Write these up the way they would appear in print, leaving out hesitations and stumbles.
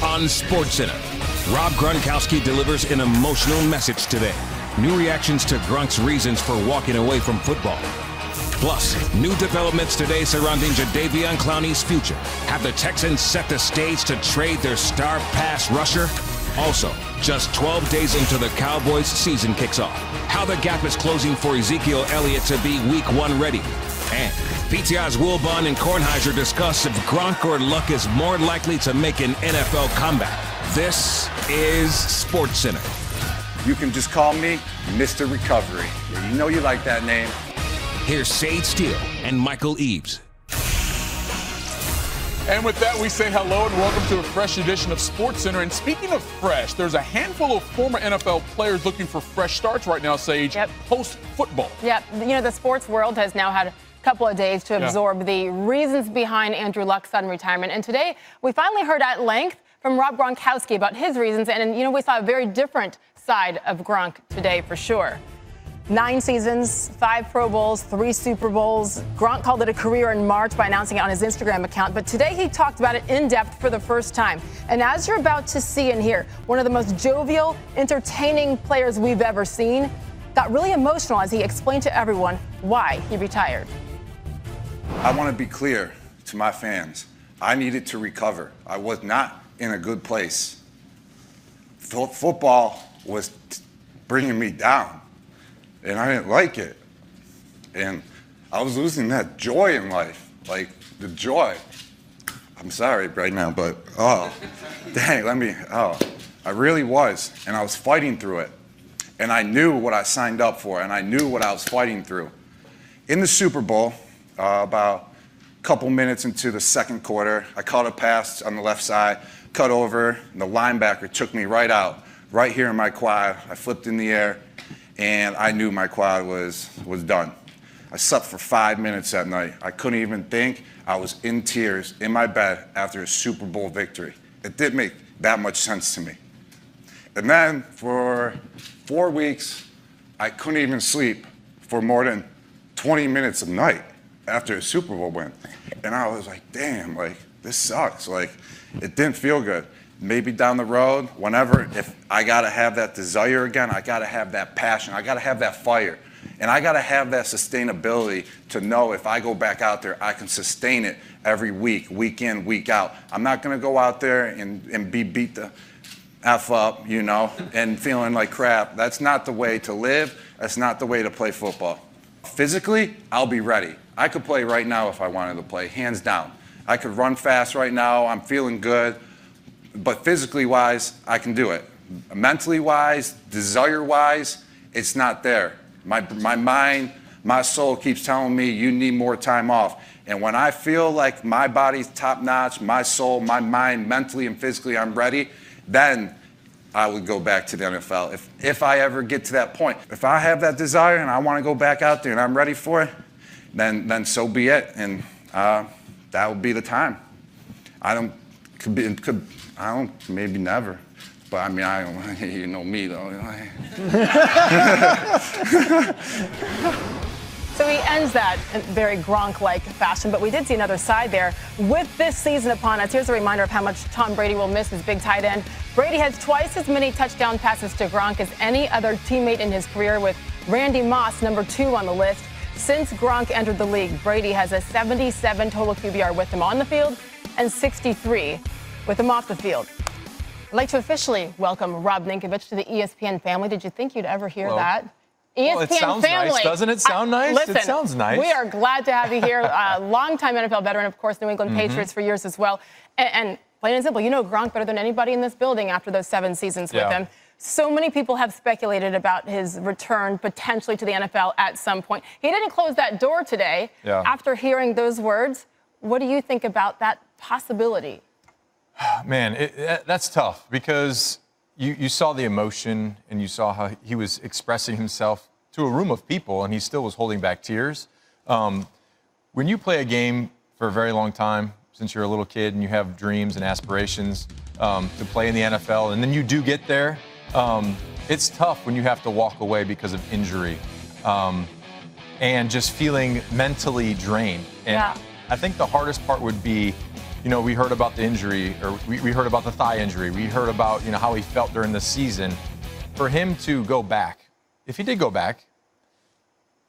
on SportsCenter. Rob Gronkowski delivers an emotional message today. New reactions to Gronk's reasons for walking away from football. Plus, new developments today surrounding Jadeveon Clowney's future. Have the Texans set the stage to trade their star pass rusher? Also, just 12 days into the Cowboys' season kicks off. How the gap is closing for Ezekiel Elliott to be Week 1 ready. And PTI's Wilbon and Kornheiser discuss if Gronk or Luck is more likely to make an NFL comeback. This is SportsCenter. You can just call me Mr. Recovery. You know you like that name. Here's Sage Steele and Michael Eaves. And with that, we say hello and welcome to a fresh edition of SportsCenter. And speaking of fresh, there's a handful of former NFL players looking for fresh starts right now, Sage, post-football. Yep. You know, the sports world has now had a couple of days to absorb the reasons behind Andrew Luck's sudden retirement. And today, we finally heard at length from Rob Gronkowski about his reasons. And, you know, we saw a very different side of Gronk today for sure. 9 seasons, 5 Pro Bowls, 3 Super Bowls. Gronk called it a career in March by announcing it on his Instagram account. But today he talked about it in depth for the first time. And as you're about to see and hear, one of the most jovial, entertaining players we've ever seen got really emotional as he explained to everyone why he retired. I want to be clear to my fans. I needed to recover. I was not in a good place. Football was bringing me down. And I didn't like it. And I was losing that joy in life, like the joy. I'm sorry right now, but I really was. And I was fighting through it. And I knew what I signed up for, and I knew what I was fighting through. In the Super Bowl, about a couple minutes into the second quarter, I caught a pass on the left side, cut over, and the linebacker took me right out, right here in my quad. I flipped in the air. And I knew my quad was done. I slept for 5 minutes that night. I couldn't even think. I was in tears in my bed after a Super Bowl victory. It didn't make that much sense to me. And then for 4 weeks, I couldn't even sleep for more than 20 minutes a night after a Super Bowl win. And I was like, damn, like, this sucks. Like, it didn't feel good. Maybe down the road, whenever, if I got to have that desire again, I got to have that passion, I got to have that fire, and I got to have that sustainability to know if I go back out there, I can sustain it every week, week in, week out. I'm not going to go out there and be beat the F up, you know, and feeling like crap. That's not the way to live. That's not the way to play football. Physically, I'll be ready. I could play right now if I wanted to play, hands down. I could run fast right now. I'm feeling good. But physically-wise, I can do it. Mentally-wise, desire-wise, it's not there. My mind, my soul keeps telling me you need more time off. And when I feel like my body's top-notch, my soul, my mind, mentally and physically, I'm ready, then I would go back to the NFL. If I ever get to that point. If I have that desire and I want to go back out there and I'm ready for it, then so be it. And that would be the time. Maybe never. But I mean, I don't, you know me though. So he ends that in very Gronk-like fashion, but we did see another side there. With this season upon us, here's a reminder of how much Tom Brady will miss his big tight end. Brady has twice as many touchdown passes to Gronk as any other teammate in his career, with Randy Moss number 2 on the list. Since Gronk entered the league, Brady has a 77 total QBR with him on the field and 63 with him off the field. I'd like to officially welcome Rob Ninkovich to the ESPN family. Did you think you'd ever hear that? ESPN it sounds family. Nice, doesn't it sound nice? Listen, it sounds nice. We are glad to have you here. Longtime NFL veteran, of course, New England Patriots for years as well. And plain and simple, you know Gronk better than anybody in this building after those 7 seasons with him. So many people have speculated about his return potentially to the NFL at some point. He didn't close that door today. After hearing those words, what do you think about that possibility? Man, that's tough because you saw the emotion and you saw how he was expressing himself to a room of people, and he still was holding back tears. When you play a game for a very long time, since you're a little kid and you have dreams and aspirations to play in the NFL, and then you do get there, it's tough when you have to walk away because of injury and just feeling mentally drained. And I think the hardest part would be you know, we heard about the injury, or we heard about the thigh injury. We heard about, you know, how he felt during the season. For him to go back, if he did go back,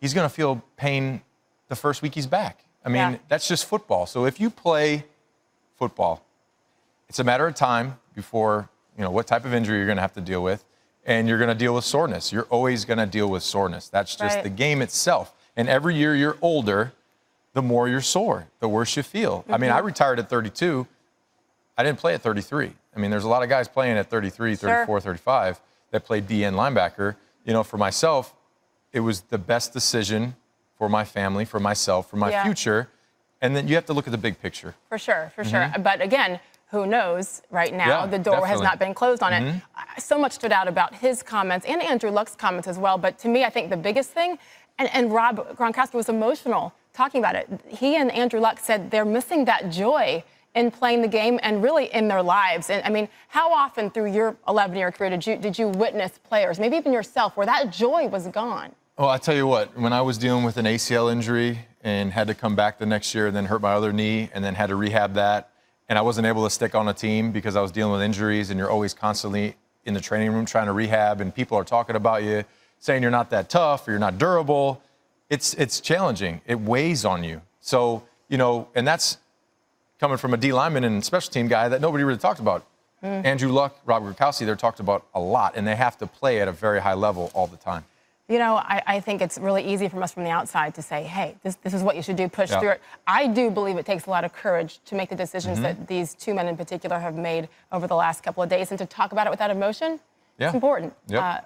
he's going to feel pain the first week he's back. I mean, that's just football. So if you play football, it's a matter of time before, you know, what type of injury you're going to have to deal with. And you're going to deal with soreness. You're always going to deal with soreness. That's just the game itself. And every year you're older, the more you're sore, the worse you feel. I mean, I retired at 32. I didn't play at 33. I mean, there's a lot of guys playing at 33, 34, 35 that played DN linebacker. You know, for myself, it was the best decision for my family, for myself, for my future. And then you have to look at the big picture. For sure, for sure. But again, who knows right now? The door has not been closed on it. So much stood out about his comments and Andrew Luck's comments as well. But to me, I think the biggest thing, and Rob Gronkowski was emotional talking about it. He and Andrew Luck said they're missing that joy in playing the game and really in their lives. And I mean, how often through your 11-year career did you witness players, maybe even yourself, where that joy was gone? Well, I tell you what, when I was dealing with an ACL injury and had to come back the next year and then hurt my other knee and then had to rehab that, and I wasn't able to stick on a team because I was dealing with injuries, and you're always constantly in the training room trying to rehab, and people are talking about you, saying you're not that tough or you're not durable. It's challenging. It weighs on you. So, you know, and that's coming from a D lineman and special team guy that nobody really talked about. Andrew Luck, Rob Gronkowski, they're talked about a lot, and they have to play at a very high level all the time. You know, I think it's really easy from us from the outside to say, hey, this is what you should do, push through it. I do believe it takes a lot of courage to make the decisions that these two men in particular have made over the last couple of days, and to talk about it without emotion, it's important.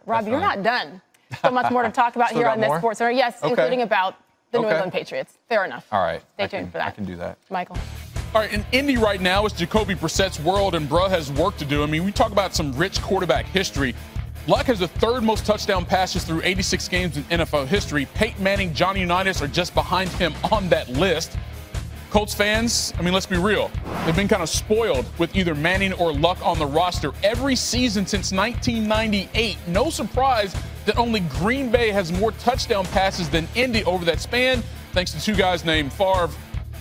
Rob, you're not done. So much more to talk about here on this Sports Center. Yes, including about the New England Patriots. Fair enough. All right. Stay tuned for that. I can do that. Michael. All right, in Indy right now, it's Jacoby Brissett's world, and Bruh has work to do. I mean, we talk about some rich quarterback history. Luck has the third most touchdown passes through 86 games in NFL history. Peyton Manning, Johnny Unitas are just behind him on that list. Colts fans, I mean, let's be real. They've been kind of spoiled with either Manning or Luck on the roster every season since 1998. No surprise that only Green Bay has more touchdown passes than Indy over that span, thanks to two guys named Favre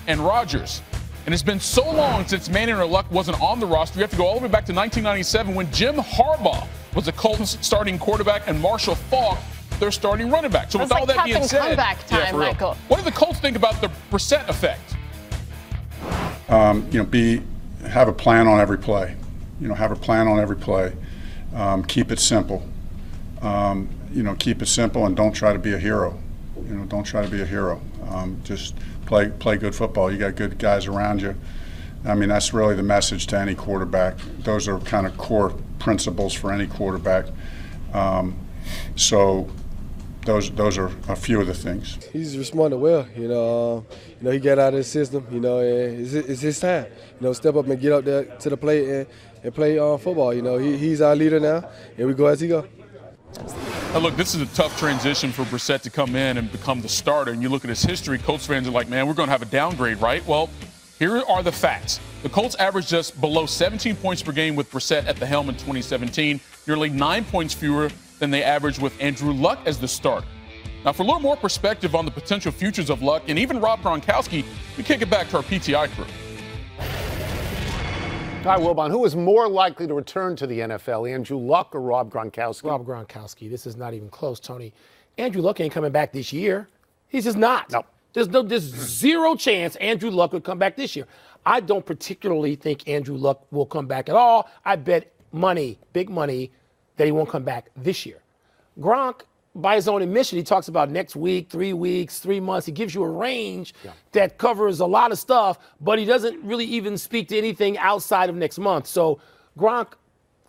and Rodgers. And it's been so long since Manning or Luck wasn't on the roster. You have to go all the way back to 1997 when Jim Harbaugh was the Colts starting quarterback and Marshall Faulk their starting running back. So with all that being said, comeback time, Michael. What do the Colts think about the Brissett effect? Have a plan on every play. Have a plan on every play. Keep it simple. Keep it simple and don't try to be a hero. Don't try to be a hero. Just play good football. You got good guys around you. I mean, that's really the message to any quarterback. Those are kind of core principles for any quarterback. So those are a few of the things. He's responded well. He got out of the system. And it's his time. Step up and get up there to the plate and play football. He's our leader now, and we go as he go. Now, look, this is a tough transition for Brissett to come in and become the starter. And you look at his history, Colts fans are like, man, we're going to have a downgrade, right? Well, here are the facts. The Colts averaged just below 17 points per game with Brissett at the helm in 2017, nearly 9 points fewer than they averaged with Andrew Luck as the starter. Now, for a little more perspective on the potential futures of Luck and even Rob Gronkowski, we kick it back to our PTI crew. All right, Wilbon, who is more likely to return to the NFL, Andrew Luck or Rob Gronkowski? Rob Gronkowski. This is not even close, Tony. Andrew Luck ain't coming back this year. He's just not. No. There's zero chance Andrew Luck would come back this year. I don't particularly think Andrew Luck will come back at all. I bet money, big money, that he won't come back this year. Gronk, by his own admission, he talks about next week, 3 weeks, 3 months. He gives you a range that covers a lot of stuff, but he doesn't really even speak to anything outside of next month. So Gronk,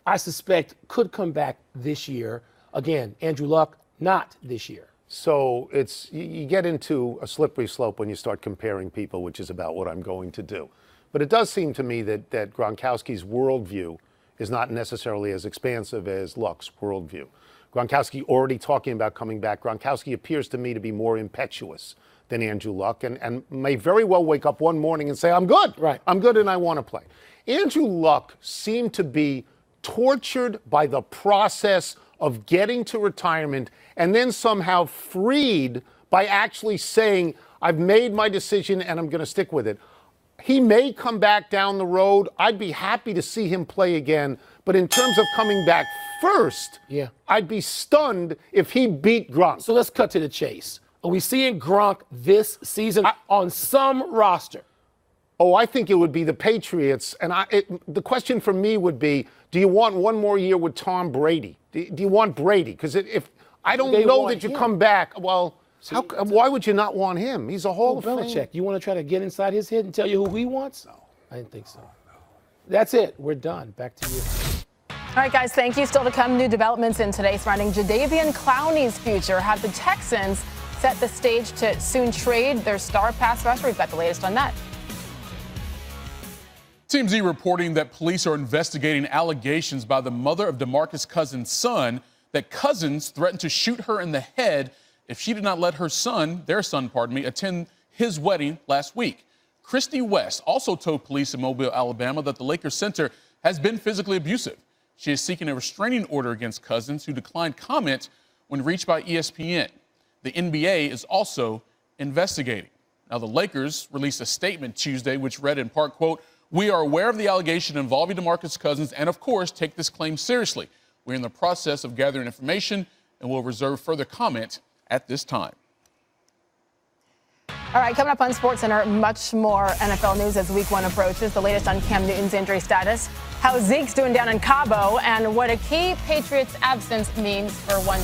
I suspect, could come back this year. Again, Andrew Luck, not this year. So you get into a slippery slope when you start comparing people, which is about what I'm going to do. But it does seem to me that Gronkowski's worldview is not necessarily as expansive as Luck's worldview. Gronkowski already talking about coming back. Gronkowski appears to me to be more impetuous than Andrew Luck and may very well wake up one morning and say, I'm good. Right. I'm good and I want to play. Andrew Luck seemed to be tortured by the process of getting to retirement and then somehow freed by actually saying, I've made my decision and I'm going to stick with it. he may come back down the road. I'd be happy to see him play again. But in terms of coming back first, I'd be stunned if he beat Gronk. So let's cut to the chase. Are we seeing Gronk this season on some roster? Oh, I think it would be the Patriots. And the question for me would be, do you want one more year with Tom Brady? Do you want Brady? Because if I don't know that you come back, well, why would you not want him? He's a Hall of Fame. Belichick, you want to try to get inside his head and tell you who he wants? No. I didn't think so. That's it. We're done. Back to you. All right, guys, thank you. Still to come, new developments in today surrounding Jadeveon Clowney's future. Have the Texans set the stage to soon trade their star pass rusher? We've got the latest on that. TMZ reporting that police are investigating allegations by the mother of DeMarcus Cousins' son that Cousins threatened to shoot her in the head if she did not let their son, attend his wedding last week. Christy West also told police in Mobile, Alabama, that the Lakers center has been physically abusive. She is seeking a restraining order against Cousins, who declined comment when reached by ESPN. The NBA is also investigating. Now, the Lakers released a statement Tuesday which read in part, quote, "We are aware of the allegation involving DeMarcus Cousins and, of course, take this claim seriously. We're in the process of gathering information and will reserve further comment at this time." All right, coming up on SportsCenter, much more NFL news as week one approaches. The latest on Cam Newton's injury status, how Zeke's doing down in Cabo, and what a key Patriots absence means for one